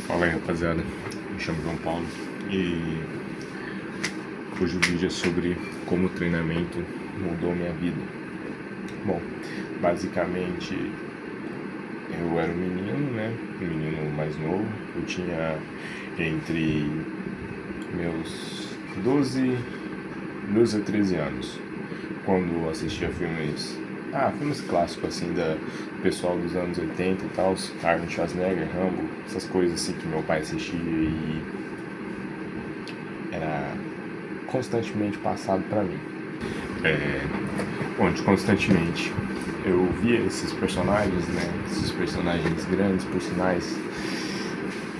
Fala aí, rapaziada, me chamo João Paulo e hoje o vídeo é sobre como o treinamento mudou minha vida. Bom, basicamente eu era um menino, né, um menino mais novo, eu tinha entre meus 12 a 13 anos, quando assistia filmes clássicos assim da pessoal dos anos 80 e tal, Arnold Schwarzenegger, Rambo, essas coisas assim que meu pai assistia e era constantemente passado pra mim. Onde constantemente eu via esses personagens, né? Esses personagens grandes, por sinais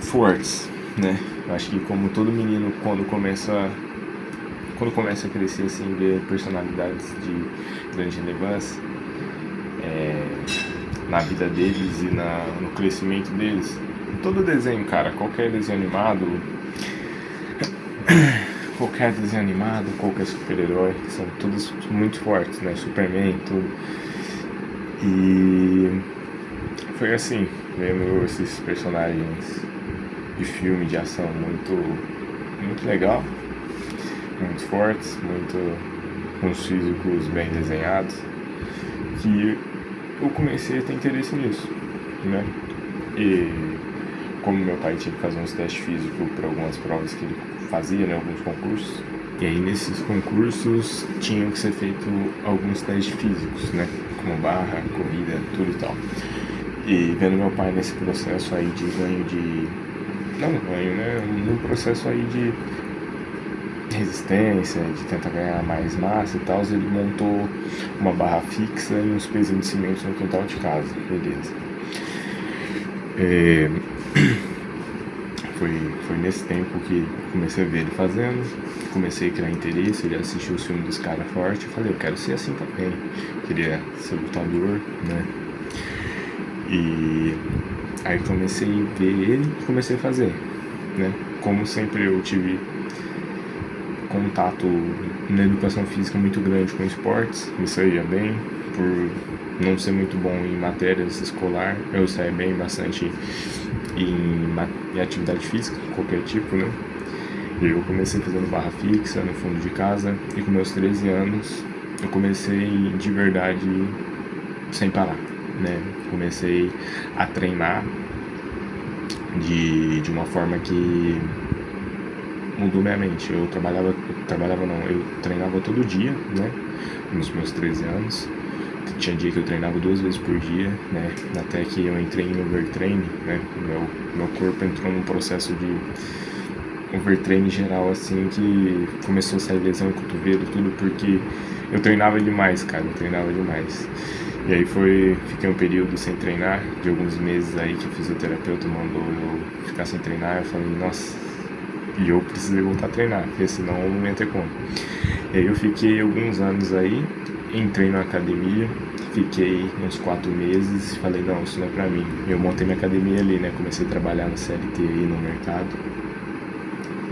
fortes, né? Eu acho que como todo menino quando começa a crescer assim, ver personalidades de grande relevância na vida deles e no crescimento deles. Todo desenho, cara, qualquer desenho animado, qualquer super-herói, são todos muito fortes, né? Superman, tudo. E foi assim, vendo esses personagens de filme, de ação muito legal, muito fortes, com os físicos bem desenhados, que eu comecei a ter interesse nisso, né? E como meu pai tinha que fazer uns testes físicos para algumas provas que ele fazia, né, alguns concursos, e aí nesses concursos tinham que ser feito alguns testes físicos, né, como barra, corrida, tudo e tal. E vendo meu pai nesse processo aí de no processo aí de resistência, de tentar ganhar mais massa e tal, ele montou uma barra fixa e uns pezinhos de cimento no quintal de casa, beleza. Foi nesse tempo que comecei a ver ele fazendo, comecei a criar interesse, ele assistiu os filmes dos caras fortes, eu falei, eu quero ser assim também, queria ser lutador, né? E aí comecei a ver ele e comecei a fazer, né? Como sempre eu tive contato na educação física muito grande com esportes, me saía bem, por não ser muito bom em matérias escolar, eu saía bem bastante em atividade física, qualquer tipo, né? E eu comecei fazendo barra fixa no fundo de casa e com meus 13 anos eu comecei de verdade sem parar, né? Comecei a treinar de uma forma que mudou minha mente. Eu treinava todo dia, né? Nos meus 13 anos. Tinha dia que eu treinava 2 vezes por dia, né? Até que eu entrei em overtraining, né? Meu corpo entrou num processo de overtraining geral, assim, que começou a sair lesão em cotovelo, tudo porque eu treinava demais, cara, E aí fiquei um período sem treinar, de alguns meses aí que o fisioterapeuta mandou eu ficar sem treinar, eu falei, nossa, e eu precisei voltar a treinar, porque senão eu não ia ter como. E aí eu fiquei alguns anos aí, entrei na academia, fiquei uns 4 meses, falei, não, isso não é pra mim. Eu montei minha academia ali, né, comecei a trabalhar no CLT aí no mercado,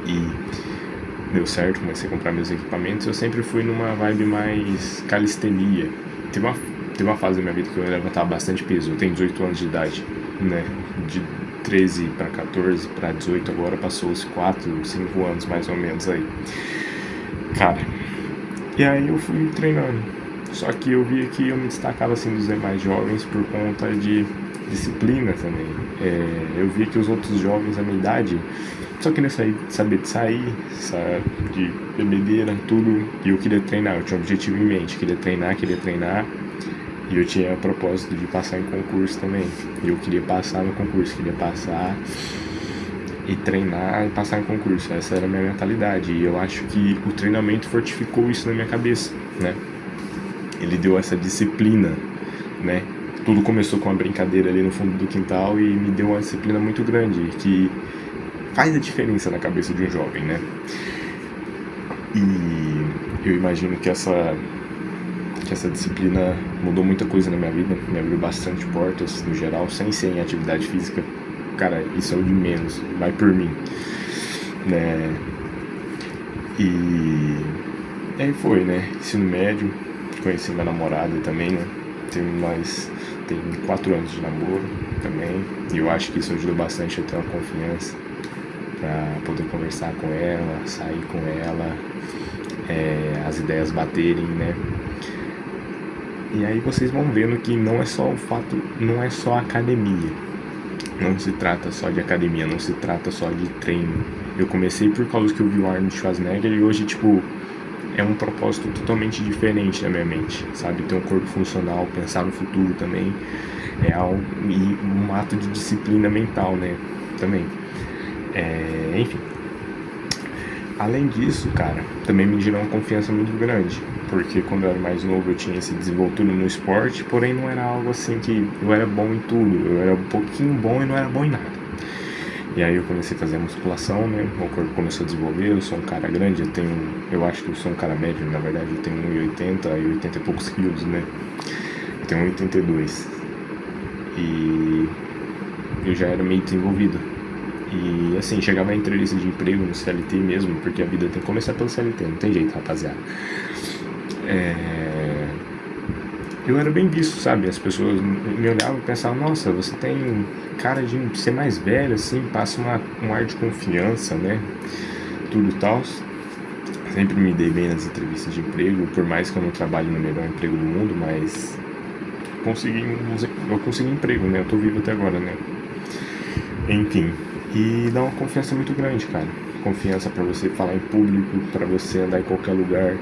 e deu certo, comecei a comprar meus equipamentos. Eu sempre fui numa vibe mais calistenia. Teve uma fase da minha vida que eu levantava bastante peso, eu tenho 18 anos de idade, né, de 13 para 14 para 18 agora passou os 4, 5 anos mais ou menos aí. Cara, e aí eu fui treinando. Só que eu via que eu me destacava assim dos demais jovens por conta de disciplina também. Eu via que os outros jovens da minha idade só queria saber de sair, de bebedeira, tudo. E eu queria treinar, eu tinha um objetivo em mente, queria treinar. E eu tinha o propósito de passar em concurso também. E eu queria passar no concurso, queria passar e treinar e passar em concurso. Essa era a minha mentalidade. E eu acho que o treinamento fortificou isso na minha cabeça, né? Ele deu essa disciplina, né? Tudo começou com uma brincadeira ali no fundo do quintal e me deu uma disciplina muito grande, que faz a diferença na cabeça de um jovem, né? E eu imagino que essa disciplina mudou muita coisa na minha vida, me abriu bastante portas no geral, sem ser em atividade física. Cara, isso é o de menos, vai por mim, né? E aí foi, né? Ensino médio, conheci minha namorada também, né? tem 4 anos de namoro também, e eu acho que isso ajudou bastante a ter uma confiança para poder conversar com ela, sair com ela, as ideias baterem, né? E aí vocês vão vendo que não é só o fato, não é só academia, não se trata só de academia, não se trata só de treino. Eu comecei por causa que eu vi o Arnold Schwarzenegger e hoje, tipo, é um propósito totalmente diferente na minha mente, sabe? Ter um corpo funcional, pensar no futuro também, e um ato de disciplina mental, né? Também. Enfim. Além disso, cara, também me gerou uma confiança muito grande, porque quando eu era mais novo eu tinha esse desenvoltura no esporte, porém não era algo assim que eu era bom em tudo, eu era um pouquinho bom e não era bom em nada. E aí eu comecei a fazer musculação, né, meu corpo começou a desenvolver, eu sou um cara grande, eu acho que eu sou um cara médio, na verdade eu tenho 1,80 e 80 e poucos quilos, né, eu tenho 1,82 e eu já era meio desenvolvido. E assim, chegava na entrevista de emprego no CLT mesmo, porque a vida tem que começar pelo CLT, não tem jeito, rapaziada. Eu era bem visto, sabe? As pessoas me olhavam e pensavam, nossa, você tem cara de ser mais velho, assim, passa um ar de confiança, né? Tudo tal. Sempre me dei bem nas entrevistas de emprego, por mais que eu não trabalhe no melhor emprego do mundo, mas eu consegui emprego, né? Eu tô vivo até agora, né? Enfim, e dá uma confiança muito grande, cara. Confiança pra você falar em público, pra você andar em qualquer lugar,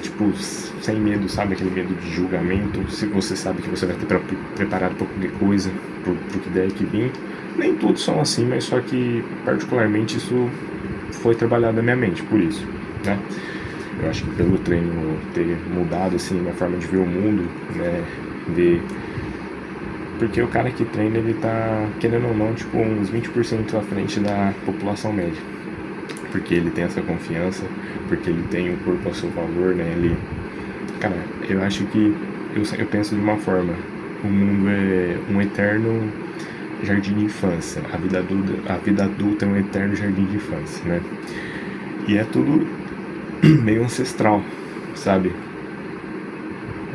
tipo, sem medo, sabe? Aquele medo de julgamento. Se você sabe que você vai estar preparado pra qualquer coisa, pro que der que vir. Nem todos são assim, mas só que, particularmente, isso foi trabalhado na minha mente, por isso, né? Eu acho que pelo treino ter mudado, assim, minha forma de ver o mundo, né? Porque o cara que treina, ele tá, querendo ou não, tipo, uns 20% à frente da população média. Porque ele tem essa confiança, porque ele tem o corpo a seu favor, né? Cara, eu acho que, eu penso de uma forma, o mundo é um eterno jardim de infância. A vida adulta é um eterno jardim de infância, né? E é tudo meio ancestral, sabe?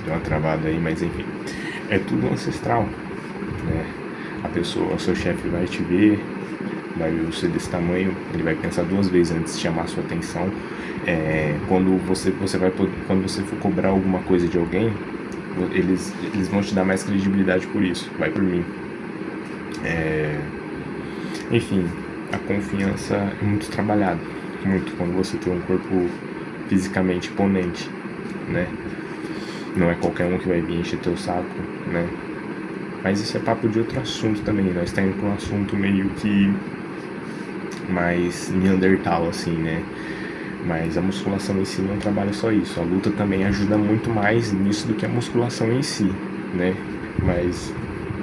Deu uma travada aí, mas enfim. É tudo ancestral, né? O seu chefe vai te ver, vai ver você desse tamanho, ele vai pensar 2 vezes antes de chamar a sua atenção. Quando você for cobrar alguma coisa de alguém, eles vão te dar mais credibilidade por isso, vai por mim. Enfim, a confiança é muito trabalhada, muito quando você tem um corpo fisicamente imponente, né? Não é qualquer um que vai vir encher teu saco, né? Mas isso é papo de outro assunto também. Nós estamos indo para um assunto meio que mais neandertal, assim, né? Mas a musculação em si não trabalha só isso. A luta também ajuda muito mais nisso do que a musculação em si, né? Mas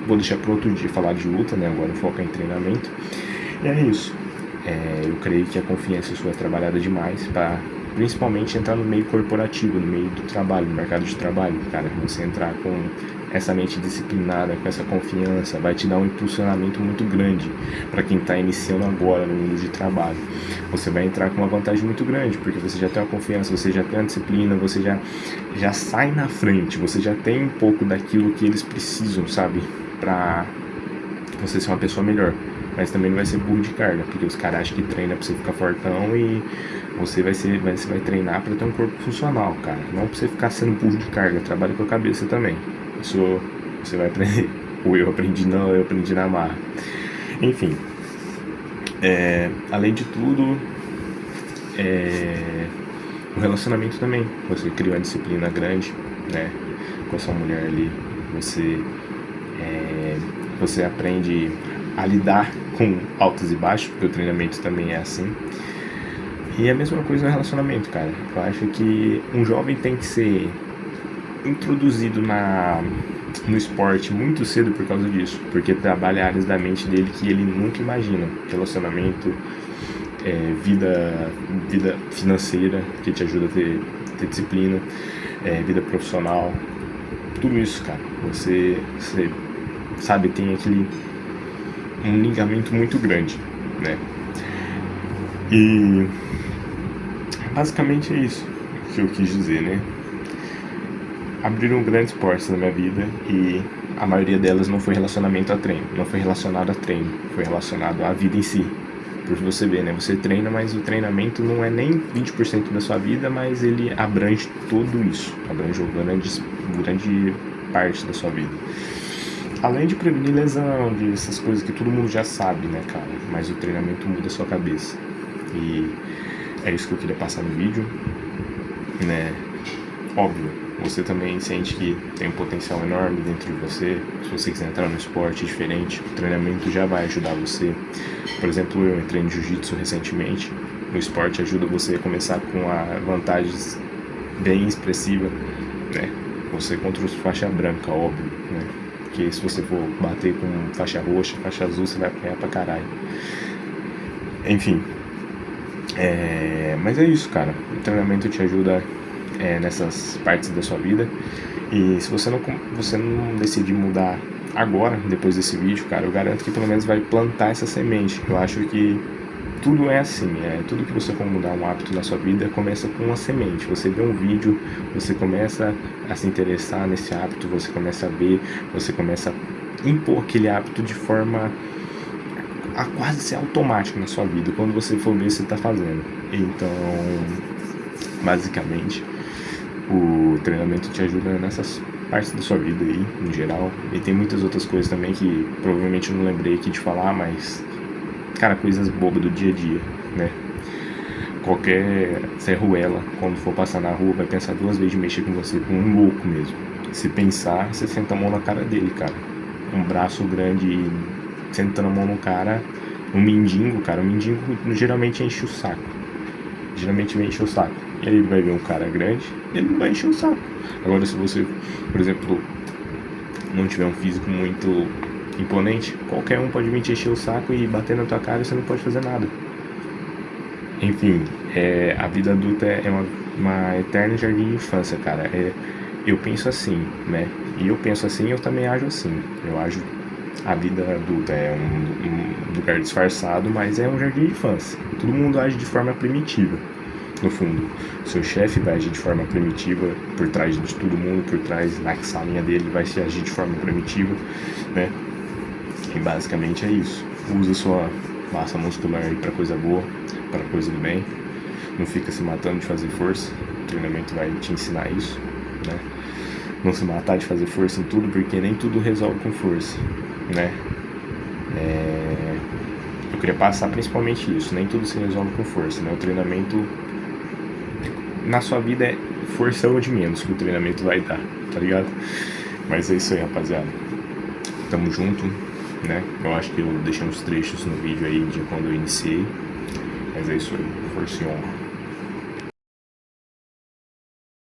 vou deixar para outro dia falar de luta, né? Agora o foco é em treinamento. E é isso. Eu creio que a confiança sua é trabalhada demais para principalmente entrar no meio corporativo, no meio do trabalho, no mercado de trabalho, cara. Você entrar com essa mente disciplinada, com essa confiança, vai te dar um impulsionamento muito grande para quem está iniciando agora no mundo de trabalho. Você vai entrar com uma vantagem muito grande, porque você já tem uma confiança, você já tem uma disciplina, você já sai na frente, você já tem um pouco daquilo que eles precisam, sabe? Para você ser uma pessoa melhor. Mas também não vai ser burro de carga, porque os caras acham que treina pra você ficar fortão e você vai treinar pra ter um corpo funcional, cara. Não pra você ficar sendo burro de carga, trabalha com a cabeça também. Isso você vai aprender. Ou eu aprendi na marra. Enfim. Além de tudo, o relacionamento também. Você cria uma disciplina grande, né? Com a sua mulher ali. Você aprende a lidar com altos e baixos, porque o treinamento também é assim. E é a mesma coisa no relacionamento, cara. Eu acho que um jovem tem que ser introduzido no esporte muito cedo por causa disso, porque trabalha áreas da mente dele que ele nunca imagina. Relacionamento, vida financeira, que te ajuda a ter disciplina, vida profissional, tudo isso, cara. Você sabe, tem um ligamento muito grande, né? E basicamente é isso que eu quis dizer, né? Abriram grandes portas na minha vida e a maioria delas não foi relacionamento a treino, não foi relacionado a treino, foi relacionado à vida em si. Por você ver, né? Você treina, mas o treinamento não é nem 20% da sua vida, mas ele abrange tudo isso, abrange grande parte da sua vida. Além de prevenir lesão, de essas coisas que todo mundo já sabe, né, cara? Mas o treinamento muda a sua cabeça. E é isso que eu queria passar no vídeo, né? Óbvio, você também sente que tem um potencial enorme dentro de você. Se você quiser entrar no esporte diferente, o treinamento já vai ajudar você. Por exemplo, eu entrei no jiu-jitsu recentemente. O esporte ajuda você a começar com vantagens bem expressivas, né? Você contra os faixa branca, óbvio, né? Porque se você for bater com faixa roxa, faixa azul, você vai apanhar pra caralho. Enfim. Mas é isso, cara. O treinamento te ajuda nessas partes da sua vida. E se você não decidir mudar agora, depois desse vídeo, cara, eu garanto que pelo menos vai plantar essa semente. Eu acho que tudo é assim, tudo que você for mudar um hábito na sua vida começa com uma semente. Você vê um vídeo, você começa a se interessar nesse hábito, você começa a ver, você começa a impor aquele hábito de forma a quase ser automático na sua vida. Quando você for ver, você está fazendo. Então, basicamente, o treinamento te ajuda nessas partes da sua vida aí, em geral. E tem muitas outras coisas também que provavelmente eu não lembrei aqui de falar, mas, cara, coisas bobas do dia a dia, né? Qualquer Zé Ruela, quando for passar na rua, vai pensar duas vezes de mexer com você, com um louco mesmo. Se pensar, você senta a mão na cara dele, cara. Um braço grande sentando a mão no cara, um mendigo, cara. O mendigo geralmente enche o saco. Geralmente vai encher o saco. E aí ele vai ver um cara grande, ele não vai encher o saco. Agora, se você, por exemplo, não tiver um físico muito imponente, qualquer um pode vir te encher o saco e bater na tua cara e você não pode fazer nada. Enfim, a vida adulta é uma eterna jardim de infância, cara. Eu penso assim, né? E eu penso assim, eu também ajo assim. Eu ajo a vida adulta é um lugar disfarçado, mas é um jardim de infância. Todo mundo age de forma primitiva, no fundo. O seu chefe vai agir de forma primitiva por trás de todo mundo, por trás na salinha dele vai se agir de forma primitiva, né? E basicamente é isso. Usa sua massa muscular aí pra coisa boa, pra coisa do bem. Não fica se matando de fazer força. O treinamento vai te ensinar isso, né? Não se matar de fazer força em tudo, porque nem tudo resolve com força, né? Eu queria passar principalmente isso, nem tudo se resolve com força, né? O treinamento na sua vida é força ou de menos que o treinamento vai dar, tá ligado? Mas é isso aí, rapaziada. Tamo junto, né? Eu acho que eu deixei uns trechos no vídeo aí de quando eu iniciei, mas é isso aí, força e honra.